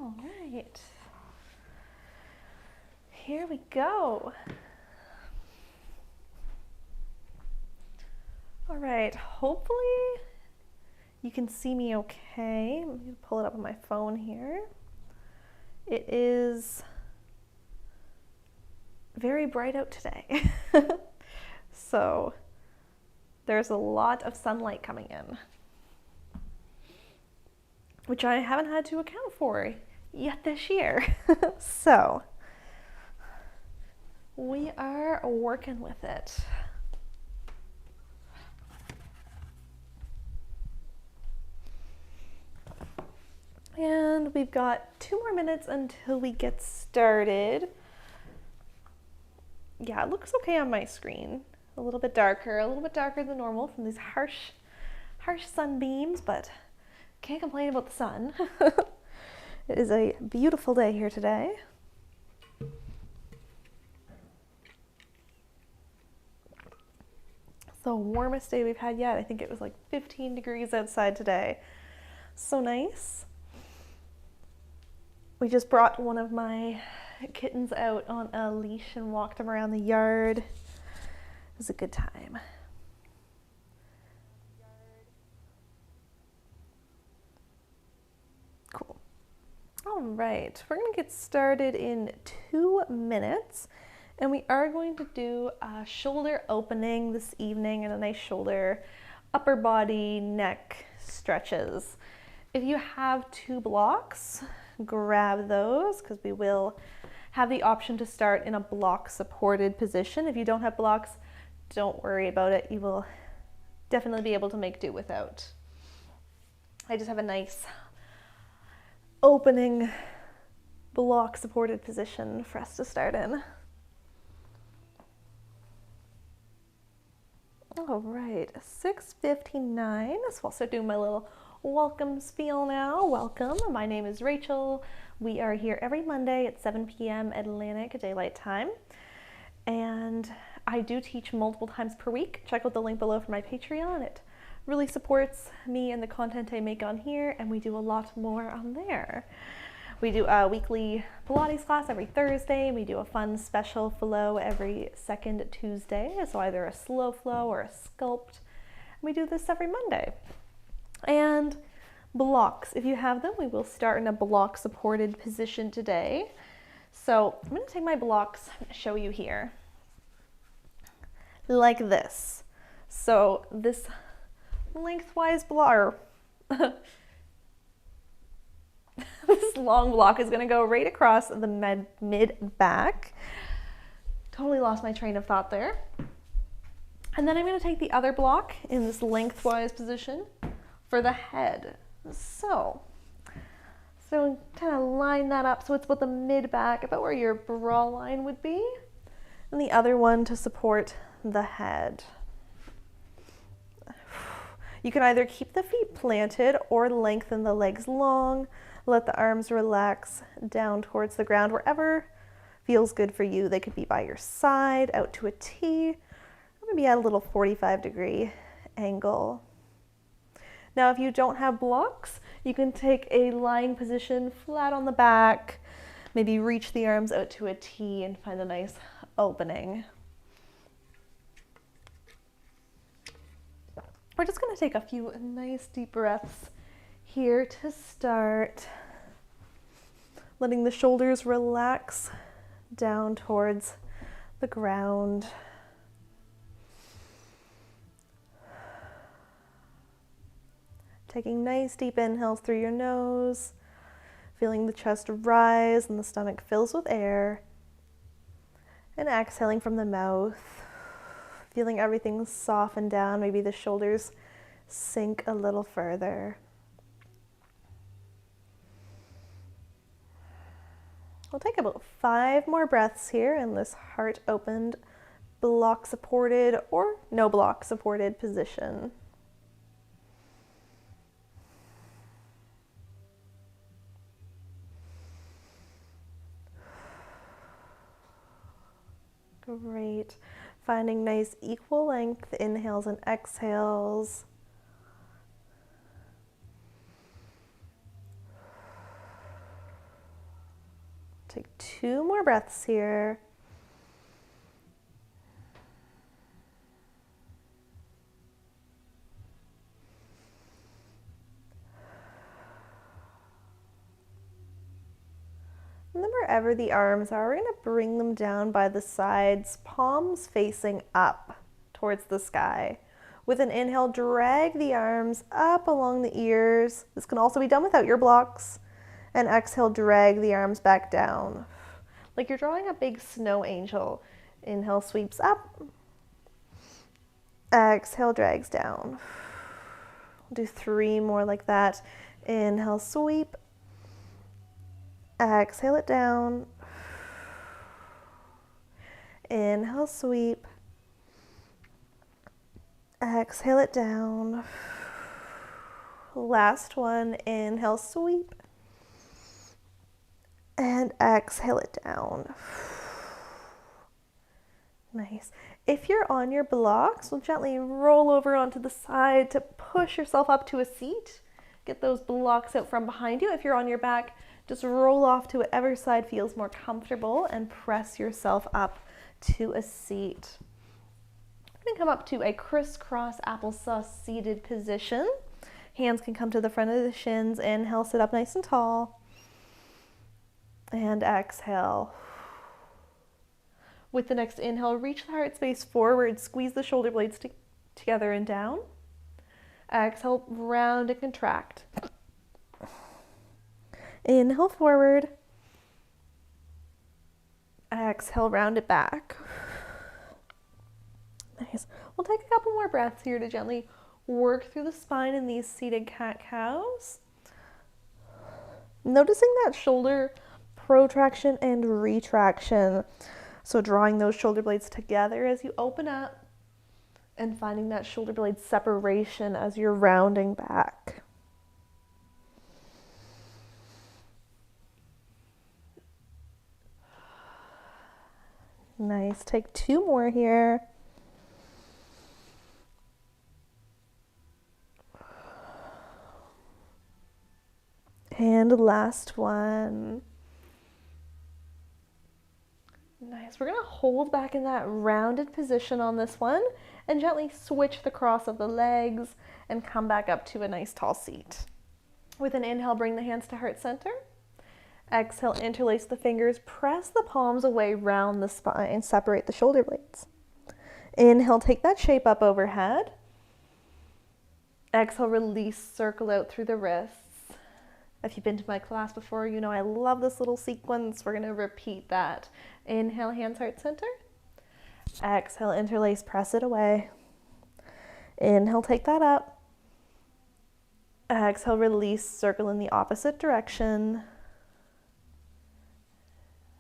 All right. Here we go. All right, hopefully you can see me okay. I'm gonna pull it up on my phone here. It is very bright out today. So there's a lot of sunlight coming in, which I haven't had to account for yet this year. So we are working with it. And we've got 2 more minutes until we get started. Yeah, it looks okay on my screen. A little bit darker than normal from these harsh sunbeams, but can't complain about the sun. It is a beautiful day here today. The warmest day we've had yet. I think it was like 15 degrees outside today. So nice. We just brought one of my kittens out on a leash and walked him around the yard. It was a good time. Cool. All right, we're gonna get started in 2 minutes, and we are going to do a shoulder opening this evening and a nice shoulder, upper body, neck stretches. If you have 2 blocks, grab those because we will have the option to start in a block supported position. If you don't have blocks, don't worry about it. You will definitely be able to make do without. I just have a nice opening block supported position for us to start in. All right, 6:59. So I'll start doing my little welcome spiel now. Welcome. My name is Rachel. We are here every Monday at 7 p.m. Atlantic Daylight Time. And I do teach multiple times per week. Check out the link below for my Patreon. It really supports me and the content I make on here, and we do a lot more on there. We do a weekly Pilates class every Thursday. We do a fun special flow every second Tuesday. So either a slow flow or a sculpt. We do this every Monday. And blocks, if you have them, we will start in a block supported position today. So I'm going to take my blocks and show you here like this. So this lengthwise block, this long block is going to go right across the mid back. Totally lost my train of thought there. And then I'm going to take the other block in this lengthwise position for the head. So kind of line that up so it's about the mid back, about where your bra line would be, and the other one to support the head. You can either keep the feet planted or lengthen the legs long, let the arms relax down towards the ground, wherever feels good for you. They could be by your side, out to a T, or maybe at a little 45-degree angle. Now, if you don't have blocks, you can take a lying position flat on the back, maybe reach the arms out to a T and find a nice opening. We're just going to take a few nice deep breaths here to start, letting the shoulders relax down towards the ground. Taking nice deep inhales through your nose, feeling the chest rise and the stomach fills with air, and exhaling from the mouth, feeling everything soften down, maybe the shoulders sink a little further. We'll take about 5 more breaths here in this heart opened, block supported or no block supported position. Great. Finding nice equal length inhales and exhales. Take 2 more breaths here. And then wherever the arms are, we're going to bring them down by the sides, palms facing up towards the sky. With an inhale, drag the arms up along the ears. This can also be done without your blocks. And exhale, drag the arms back down. Like you're drawing a big snow angel. Inhale, sweeps up. Exhale, drags down. We'll do 3 more like that. Inhale, sweep. Exhale it down. Inhale, sweep. Exhale it down. Last one, inhale, sweep. And exhale it down. Nice. If you're on your blocks, we'll gently roll over onto the side to push yourself up to a seat. Get those blocks out from behind you. If you're on your back, just roll off to whatever side feels more comfortable and press yourself up to a seat. I'm going to come up to a crisscross applesauce seated position. Hands can come to the front of the shins. Inhale, sit up nice and tall. And exhale. With the next inhale, reach the heart space forward, squeeze the shoulder blades together and down. Exhale, round and contract. Inhale forward. Exhale, round it back. Nice. We'll take a couple more breaths here to gently work through the spine in these seated cat-cows. Noticing that shoulder protraction and retraction. So drawing those shoulder blades together as you open up and finding that shoulder blade separation as you're rounding back. Nice. Take 2 more here. And last one. Nice. We're going to hold back in that rounded position on this one and gently switch the cross of the legs and come back up to a nice tall seat. With an inhale, bring the hands to heart center. Exhale, interlace the fingers, press the palms away, round the spine, separate the shoulder blades. Inhale, take that shape up overhead. Exhale, release, circle out through the wrists. If you've been to my class before, you know I love this little sequence. We're going to repeat that. Inhale, hands, heart center. Exhale, interlace, press it away. Inhale, take that up. Exhale, release, circle in the opposite direction.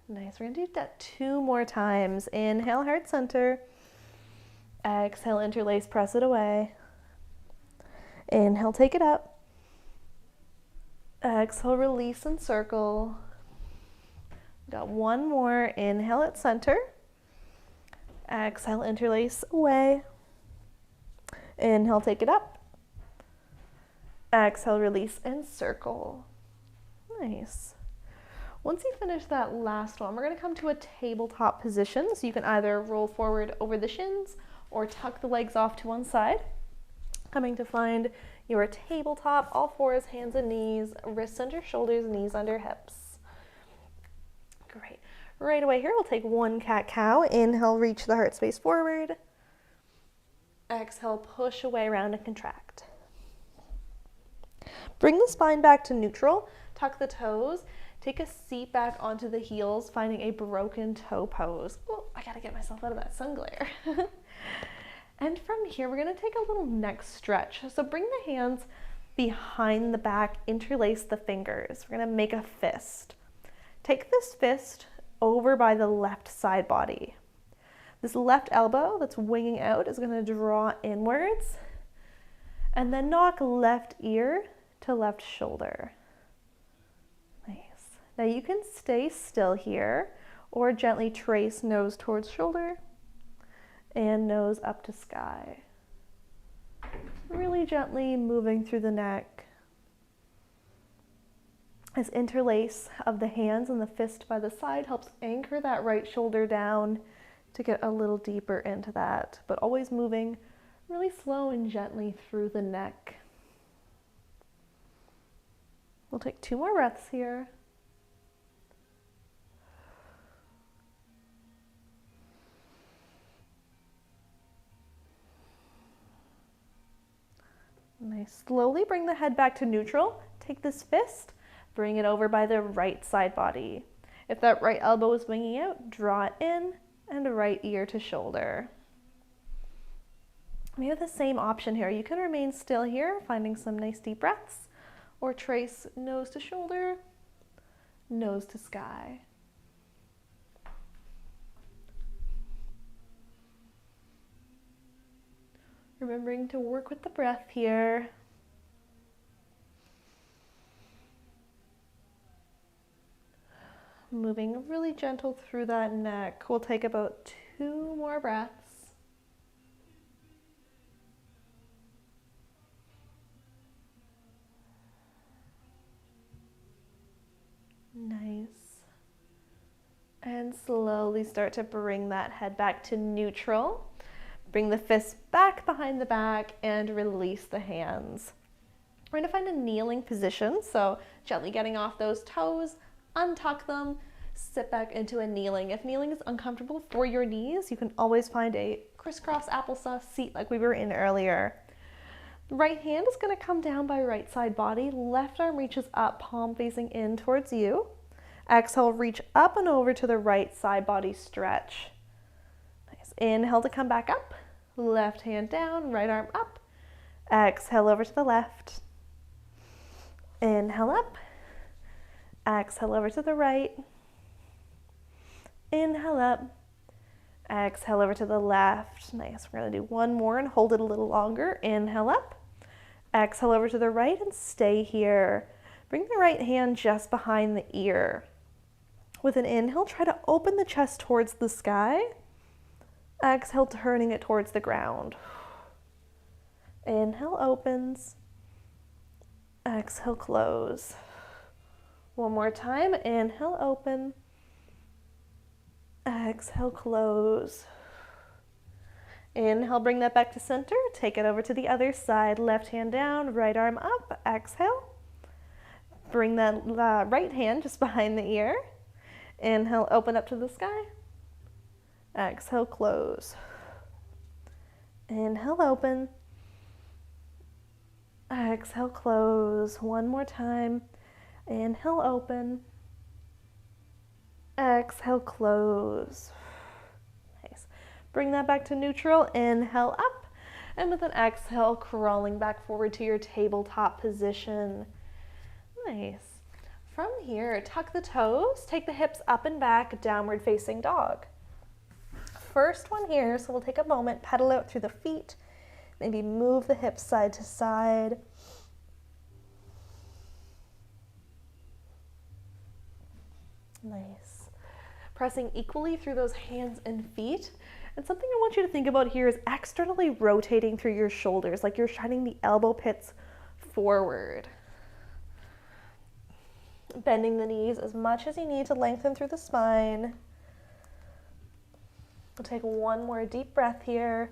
Nice. We're going to do that 2 more times. Inhale, heart center. Exhale, interlace, press it away. Inhale, take it up. Exhale, release and circle. Got 1 more. Inhale at center. Exhale, interlace away. Inhale, take it up. Exhale, release and circle. Nice. Once you finish that last one, we're going to come to a tabletop position. So you can either roll forward over the shins or tuck the legs off to one side. Coming to find your tabletop, all 4s, hands and knees, wrists under shoulders, knees under hips. Great. Right away here, we'll take 1 cat-cow. Inhale, reach the heart space forward. Exhale, push away, round and contract. Bring the spine back to neutral, tuck the toes, take a seat back onto the heels, finding a broken toe pose. Oh, I gotta get myself out of that sun glare. And from here, we're going to take a little neck stretch. So bring the hands behind the back, interlace the fingers. We're going to make a fist. Take this fist over by the left side body. This left elbow that's winging out is going to draw inwards and then knock left ear to left shoulder. Nice. Now you can stay still here or gently trace nose towards shoulder and nose up to sky. Really gently moving through the neck. This interlace of the hands and the fist by the side helps anchor that right shoulder down to get a little deeper into that, but always moving really slow and gently through the neck. We'll take 2 more breaths here. Nice. Slowly bring the head back to neutral. Take this fist, bring it over by the right side body. If that right elbow is winging out, draw it in and right ear to shoulder. We have the same option here. You can remain still here, finding some nice deep breaths, or trace nose to shoulder, nose to sky. Remembering to work with the breath here. Moving really gentle through that neck. We'll take about 2 more breaths. Nice. And slowly start to bring that head back to neutral. Bring the fists back behind the back and release the hands. We're going to find a kneeling position, so gently getting off those toes, untuck them, sit back into a kneeling. If kneeling is uncomfortable for your knees, you can always find a crisscross applesauce seat like we were in earlier. Right hand is going to come down by right side body, left arm reaches up, palm facing in towards you. Exhale, reach up and over to the right side body stretch. Inhale to come back up, left hand down, right arm up. Exhale over to the left. Inhale up. Exhale over to the right. Inhale up. Exhale over to the left. Nice. We're going to do 1 more and hold it a little longer. Inhale up. Exhale over to the right and stay here. Bring the right hand just behind the ear. With an inhale, try to open the chest towards the sky. Exhale, turning it towards the ground. Inhale, opens. Exhale, close. 1 more time. Inhale, open. Exhale, close. Inhale, bring that back to center. Take it over to the other side. Left hand down, right arm up. Exhale. Bring that right hand just behind the ear. Inhale, open up to the sky. Exhale, close. Inhale, open. Exhale, close. 1 more time. Inhale, open. Exhale, close. Nice. Bring that back to neutral. Inhale, up. And with an exhale, crawling back forward to your tabletop position. Nice. From here, tuck the toes, take the hips up and back, downward facing dog. First one here, so we'll take a moment, pedal out through the feet, maybe move the hips side to side. Nice. Pressing equally through those hands and feet. And something I want you to think about here is externally rotating through your shoulders, like you're shining the elbow pits forward. Bending the knees as much as you need to lengthen through the spine. We'll take 1 more deep breath here.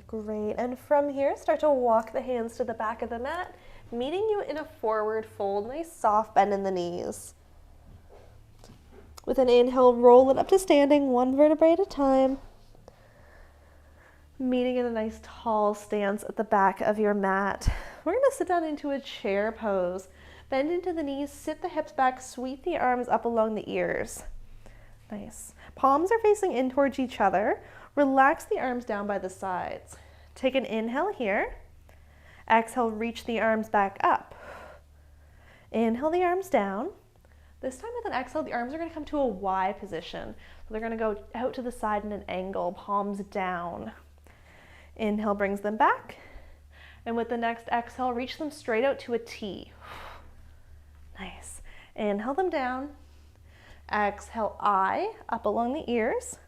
Great. And from here, start to walk the hands to the back of the mat, meeting you in a forward fold. Nice soft bend in the knees. With an inhale, roll it up to standing, 1 vertebrae at a time. Meeting in a nice tall stance at the back of your mat. We're going to sit down into a chair pose. Bend into the knees, sit the hips back, sweep the arms up along the ears. Nice. Palms are facing in towards each other. Relax the arms down by the sides. Take an inhale here. Exhale, reach the arms back up. Inhale the arms down. This time with an exhale, the arms are going to come to a Y position. So they're going to go out to the side in an angle, palms down. Inhale brings them back. And with the next exhale, reach them straight out to a T. Nice. Inhale them down. Exhale, I, up along the ears.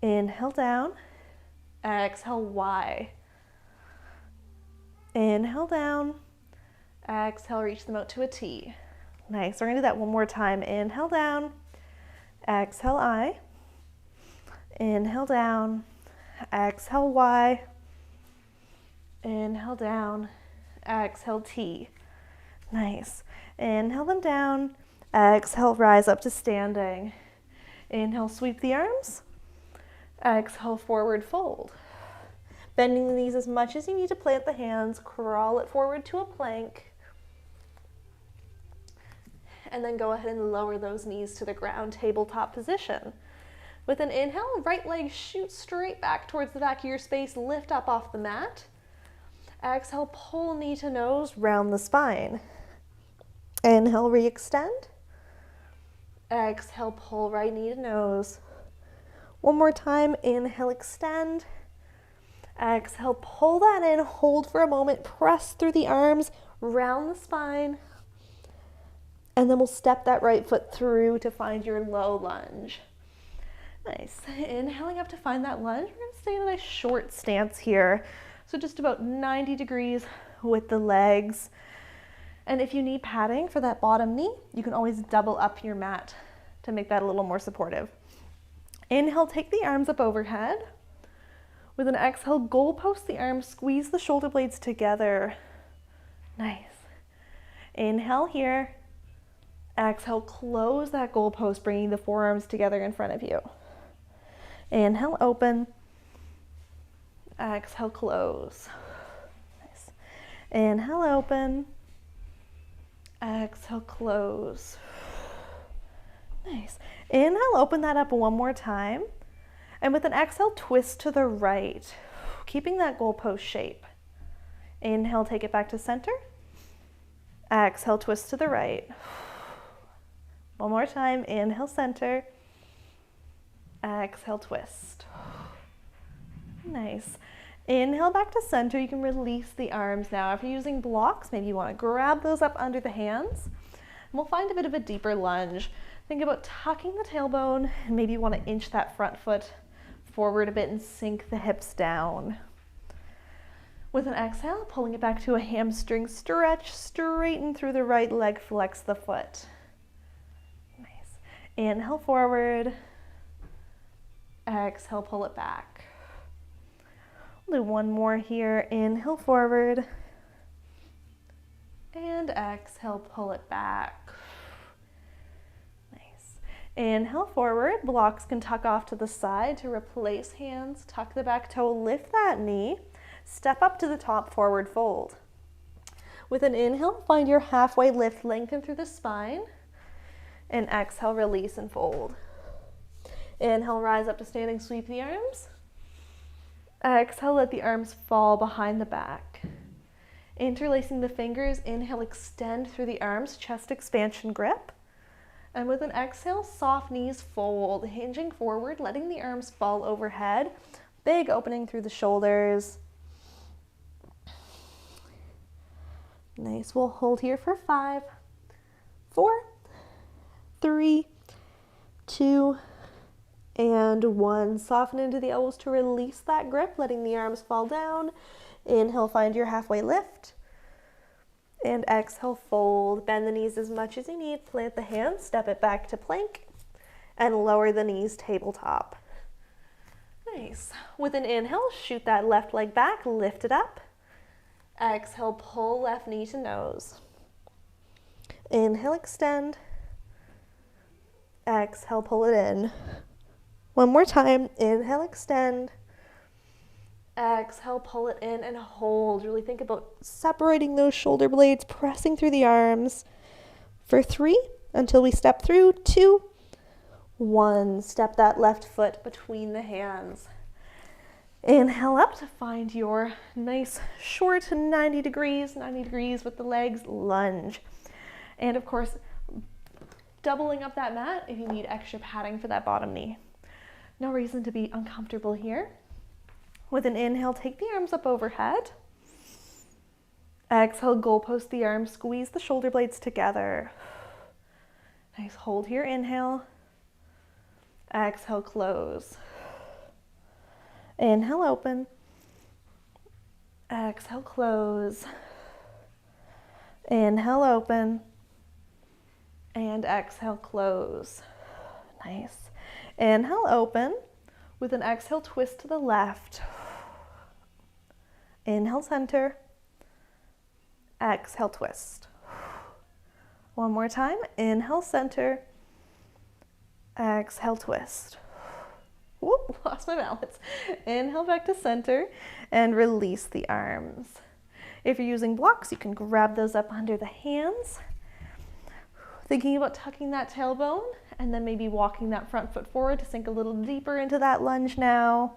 Inhale down. Exhale, Y. Inhale down. Exhale, reach them out to a T. Nice. We're going to do that one more time. Inhale down. Exhale, I. Inhale down. Exhale, Y. Inhale down. Exhale, T. Nice. Inhale them down. Exhale, rise up to standing. Inhale, sweep the arms. Exhale, forward fold. Bending the knees as much as you need to plant the hands. Crawl it forward to a plank. And then go ahead and lower those knees to the ground, tabletop position. With an inhale, right leg shoots straight back towards the back of your space. Lift up off the mat. Exhale, pull knee to nose, round the spine. Inhale, re-extend. Exhale, pull right knee to nose. One more time, inhale, extend. Exhale, pull that in, hold for a moment, press through the arms, round the spine. And then we'll step that right foot through to find your low lunge. Nice. Inhaling up to find that lunge. We're going to stay in a nice short stance here. So just about 90 degrees with the legs. And if you need padding for that bottom knee, you can always double up your mat to make that a little more supportive. Inhale, take the arms up overhead. With an exhale, goalpost the arms, squeeze the shoulder blades together. Nice. Inhale here. Exhale, close that goalpost, bringing the forearms together in front of you. Inhale, open. Exhale, close. Nice. Inhale, open. Exhale, close. Nice. Inhale, open that up one more time. And with an exhale, twist to the right, keeping that goalpost shape. Inhale, take it back to center. Exhale, twist to the right. One more time. Inhale, center. Exhale, twist. Nice. Inhale back to center. You can release the arms now. If you're using blocks, maybe you want to grab those up under the hands. And we'll find a bit of a deeper lunge. Think about tucking the tailbone, and maybe you want to inch that front foot forward a bit and sink the hips down. With an exhale, pulling it back to a hamstring stretch, straighten through the right leg, flex the foot. Nice. Inhale forward. Exhale, pull it back. We'll do one more here. Inhale forward. And exhale, pull it back. Nice. Inhale forward. Blocks can tuck off to the side to replace hands. Tuck the back toe, lift that knee. Step up to the top, forward fold. With an inhale, find your halfway lift, lengthen through the spine. And exhale, release and fold. Inhale, rise up to standing, sweep the arms. Exhale, let the arms fall behind the back. Interlacing the fingers, inhale, extend through the arms, chest expansion grip. And with an exhale, soft knees fold, hinging forward, letting the arms fall overhead. Big opening through the shoulders. Nice. We'll hold here for 5, 4, 3, 2, and 1. Soften into the elbows to release that grip, letting the arms fall down. Inhale, find your halfway lift. And exhale, fold. Bend the knees as much as you need. Plant the hands, step it back to plank, and lower the knees, tabletop. Nice. With an inhale, shoot that left leg back, lift it up. Exhale, pull left knee to nose. Inhale, extend. Exhale, pull it in. One more time. Inhale, extend. Exhale, pull it in and hold. Really think about separating those shoulder blades, pressing through the arms. For 3, until we step through. 2, 1. Step that left foot between the hands. Inhale up to find your nice short 90 degrees with the legs, lunge. And of course, doubling up that mat if you need extra padding for that bottom knee. No reason to be uncomfortable here. With an inhale, take the arms up overhead. Exhale, goalpost the arms, squeeze the shoulder blades together. Nice, hold here, inhale. Exhale, close. Inhale, open. Exhale, close. Inhale, open. And exhale, close. Nice. Inhale, open. With an exhale, twist to the left. Inhale, center. Exhale, twist. One more time. Inhale, center. Exhale, twist. Whoop, lost my balance. Inhale back to center and release the arms. If you're using blocks, you can grab those up under the hands. Thinking about tucking that tailbone and then maybe walking that front foot forward to sink a little deeper into that lunge now.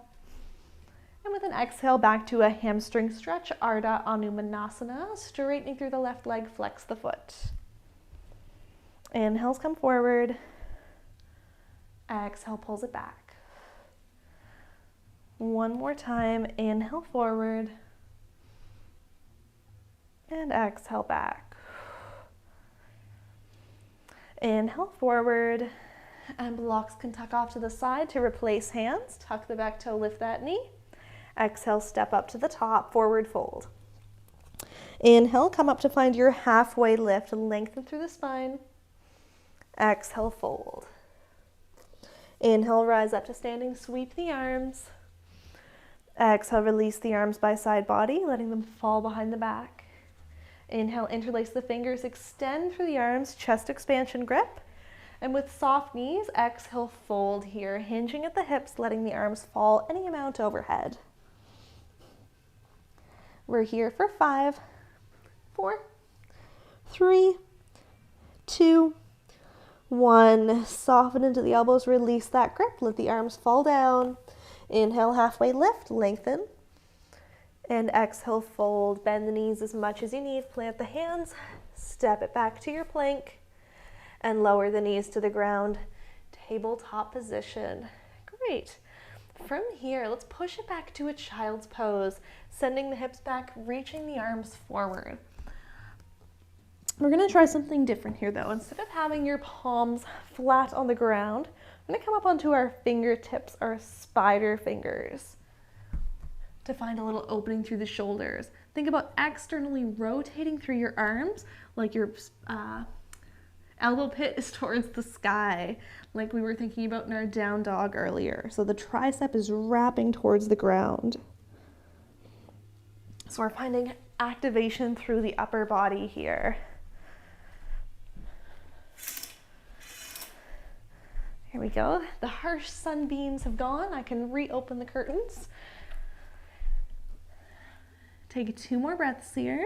And with an exhale, back to a hamstring stretch, Ardha Anumanasana, straightening through the left leg, flex the foot. Inhales come forward. Exhale pulls it back. One more time, inhale forward. And exhale back. Inhale forward, and blocks can tuck off to the side to replace hands. Tuck the back toe, lift that knee. Exhale, step up to the top, forward fold. Inhale, come up to find your halfway lift, lengthen through the spine. Exhale, fold. Inhale, rise up to standing, sweep the arms. Exhale, release the arms by side body, letting them fall behind the back. Inhale, interlace the fingers, extend through the arms, chest expansion grip. And with soft knees, exhale, fold here, hinging at the hips, letting the arms fall any amount overhead. We're here for 5, 4, 3, 2, 1. Soften into the elbows, release that grip, let the arms fall down. Inhale, halfway lift, lengthen. And exhale, fold. Bend the knees as much as you need. Plant the hands, step it back to your plank, and lower the knees to the ground. Tabletop position. Great. From here, let's push it back to a child's pose, sending the hips back, reaching the arms forward. We're going to try something different here, though. Instead of having your palms flat on the ground, we're going to come up onto our fingertips, our spider fingers, to find a little opening through the shoulders. Think about externally rotating through your arms, like your elbow pit is towards the sky, like we were thinking about in our down dog earlier. So the tricep is wrapping towards the ground. So we're finding activation through the upper body here. Here we go. The harsh sunbeams have gone. I can reopen the curtains. Take 2 more breaths here.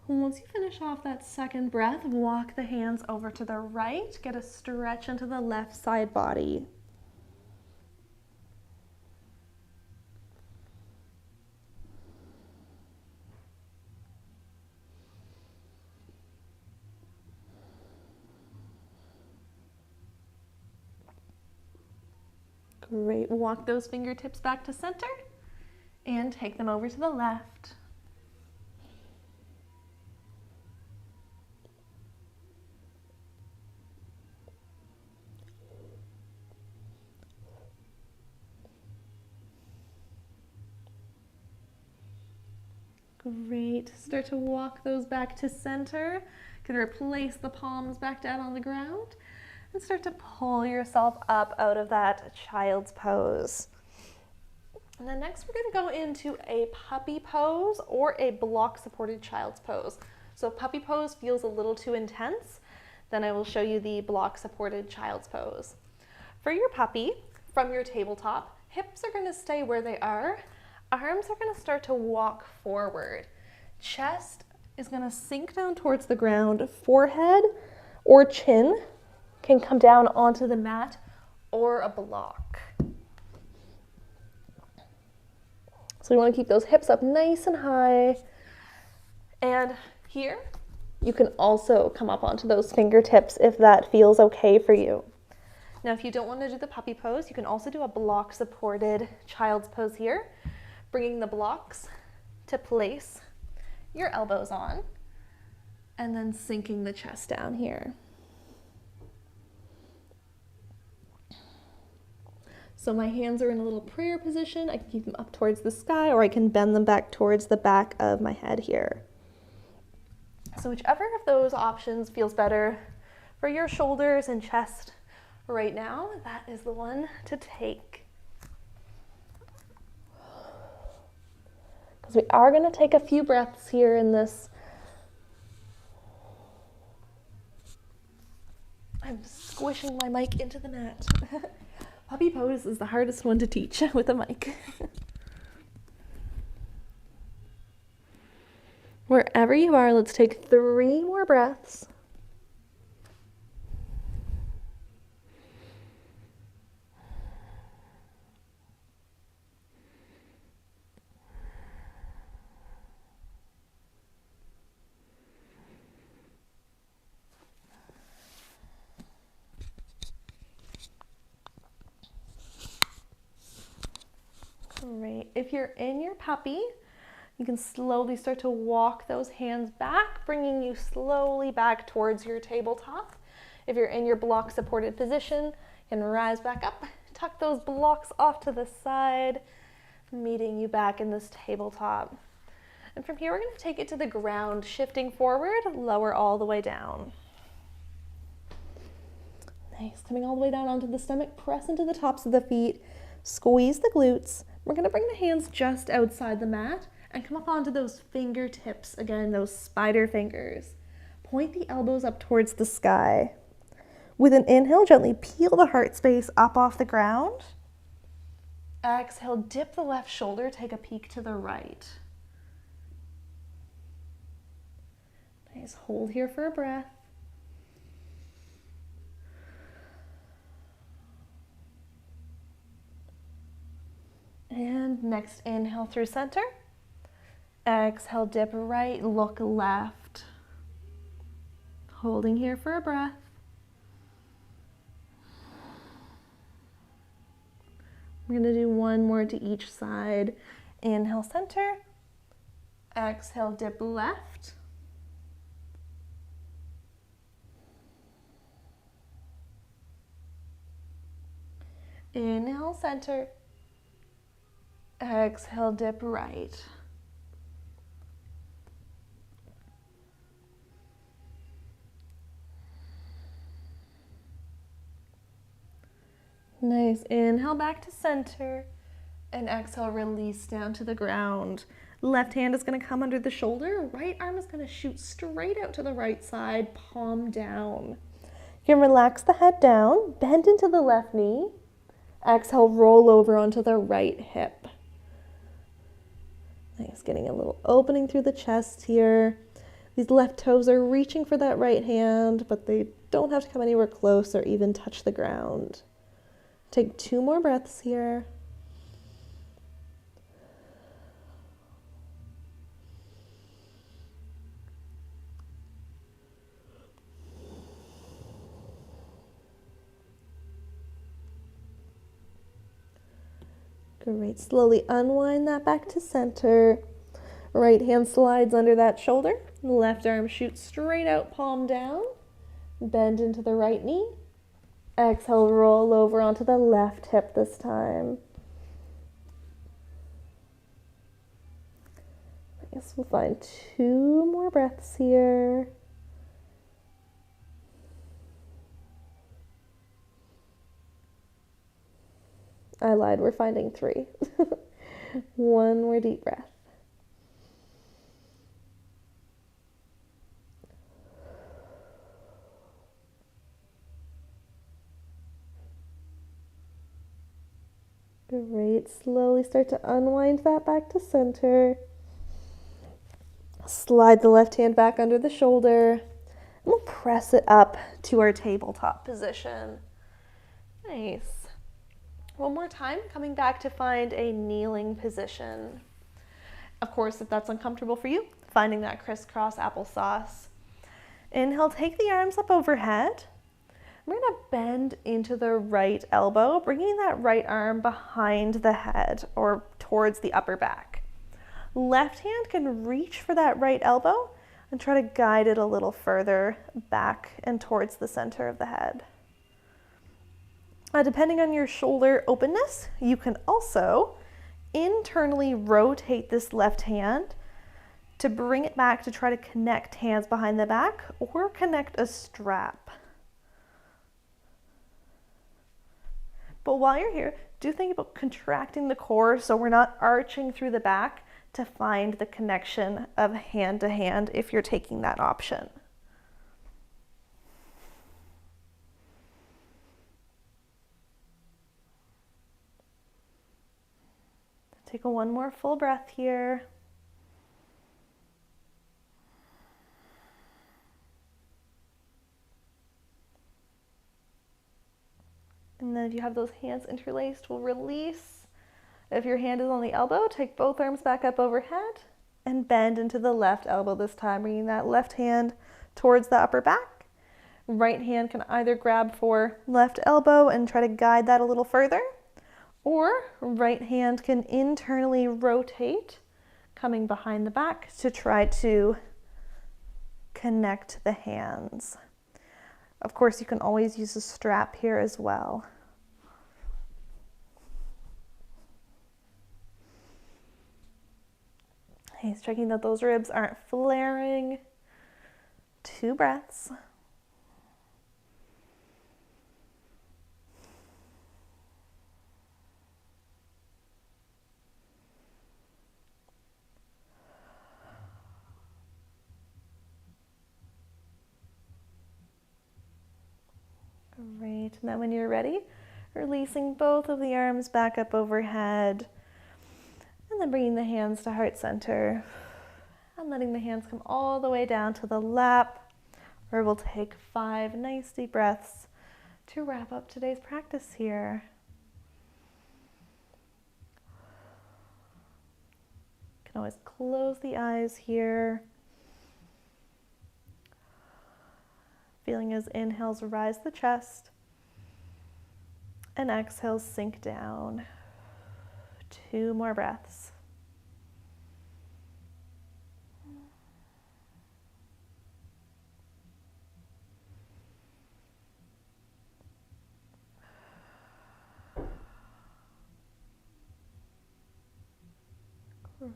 Once you finish off that second breath, walk the hands over to the right. Get a stretch into the left side body. Great. Walk those fingertips back to center and take them over to the left. Great. Start to walk those back to center. You can replace the palms back down on the ground and start to pull yourself up out of that child's pose. And then next we're going to go into a puppy pose or a block supported child's pose. So if puppy pose feels a little too intense, then I will show you the block supported child's pose. For your puppy, from your tabletop, hips are going to stay where they are. Arms are going to start to walk forward. Chest is going to sink down towards the ground. Forehead or chin can come down onto the mat or a block. So we want to keep those hips up nice and high. And here, you can also come up onto those fingertips if that feels okay for you. Now, if you don't want to do the puppy pose, you can also do a block supported child's pose here, bringing the blocks to place your elbows on and then sinking the chest down here. So my hands are in a little prayer position. I can keep them up towards the sky, or I can bend them back towards the back of my head here. So whichever of those options feels better for your shoulders and chest right now, that is the one to take. Because we are going to take a few breaths here in this. I'm squishing my mic into the mat. Puppy pose is the hardest one to teach with a mic. Wherever you are, let's take 3 more breaths. Great. If you're in your puppy, you can slowly start to walk those hands back, bringing you slowly back towards your tabletop. If you're in your block supported position, you can rise back up, tuck those blocks off to the side, meeting you back in this tabletop. And from here, we're going to take it to the ground, shifting forward, lower all the way down. Nice. Coming all the way down onto the stomach, press into the tops of the feet, squeeze the glutes. We're going to bring the hands just outside the mat and come up onto those fingertips, again, those spider fingers. Point the elbows up towards the sky. With an inhale, gently peel the heart space up off the ground. Exhale, dip the left shoulder, take a peek to the right. Nice, hold here for a breath. And next, inhale through center. Exhale, dip right, look left. Holding here for a breath. We're going to do one more to each side. Inhale, center. Exhale, dip left. Inhale, center. Exhale, dip right. Nice. Inhale back to center and exhale, release down to the ground. Left hand is going to come under the shoulder. Right arm is going to shoot straight out to the right side, palm down. You can relax the head down, bend into the left knee. Exhale, roll over onto the right hip. Nice, getting a little opening through the chest here. These left toes are reaching for that right hand, but they don't have to come anywhere close or even touch the ground. Take 2 more breaths here. Great. Slowly unwind that back to center. Right hand slides under that shoulder. Left arm shoots straight out, palm down. Bend into the right knee. Exhale, roll over onto the left hip this time. I guess we'll find 2 more breaths here. I lied, we're finding 3. 1 more deep breath. Great. Slowly start to unwind that back to center. Slide the left hand back under the shoulder. And we'll press it up to our tabletop position. Nice. One more time, coming back to find a kneeling position. Of course, if that's uncomfortable for you, finding that crisscross applesauce. Inhale, take the arms up overhead. We're gonna bend into the right elbow, bringing that right arm behind the head or towards the upper back. Left hand can reach for that right elbow and try to guide it a little further back and towards the center of the head. Depending on your shoulder openness, you can also internally rotate this left hand to bring it back to try to connect hands behind the back or connect a strap. But while you're here, do think about contracting the core so we're not arching through the back to find the connection of hand to hand if you're taking that option. Take one more full breath here. And then if you have those hands interlaced, we'll release. If your hand is on the elbow, take both arms back up overhead and bend into the left elbow this time, bringing that left hand towards the upper back. Right hand can either grab for left elbow and try to guide that a little further, or right hand can internally rotate, coming behind the back to try to connect the hands. Of course, you can always use a strap here as well. Okay, checking that those ribs aren't flaring. 2 breaths. Great, and then when you're ready, releasing both of the arms back up overhead, and then bringing the hands to heart center, and letting the hands come all the way down to the lap, where we'll take 5 nice deep breaths to wrap up today's practice here. You can always close the eyes here. Feeling as inhales rise the chest and exhales sink down. 2 more breaths.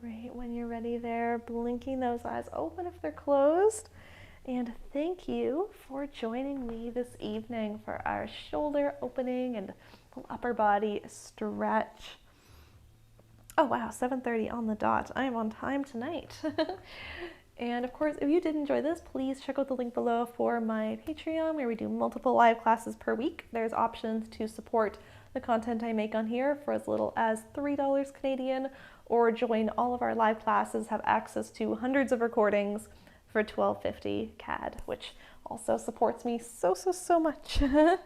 Great, when you're ready there, blinking those eyes open if they're closed. And thank you for joining me this evening for our shoulder opening and upper body stretch. Oh wow, 7:30 on the dot. I am on time tonight. And of course, if you did enjoy this, please check out the link below for my Patreon, where we do multiple live classes per week. There's options to support the content I make on here for as little as $3 Canadian, or join all of our live classes, have access to hundreds of recordings for $12.50 CAD, which also supports me so much. You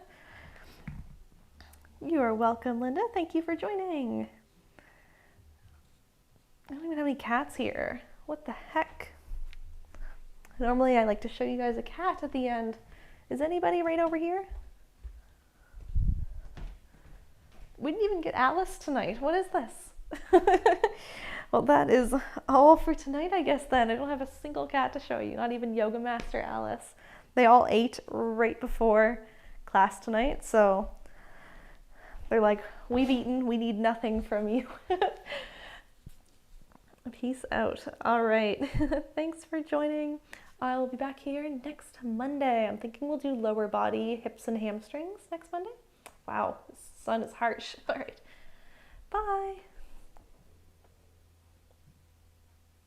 are welcome, Linda. Thank you for joining. I don't even have any cats here. What the heck? Normally I like to show you guys a cat at the end. Is anybody right over here? We didn't even get Alice tonight. What is this? Well, that is all for tonight, I guess, then. I don't have a single cat to show you, not even Yoga Master Alice. They all ate right before class tonight, so they're like, we've eaten, we need nothing from you. Peace out. All right. Thanks for joining. I'll be back here next Monday. I'm thinking we'll do lower body, hips and hamstrings next Monday. Wow, the sun is harsh. All right. Bye.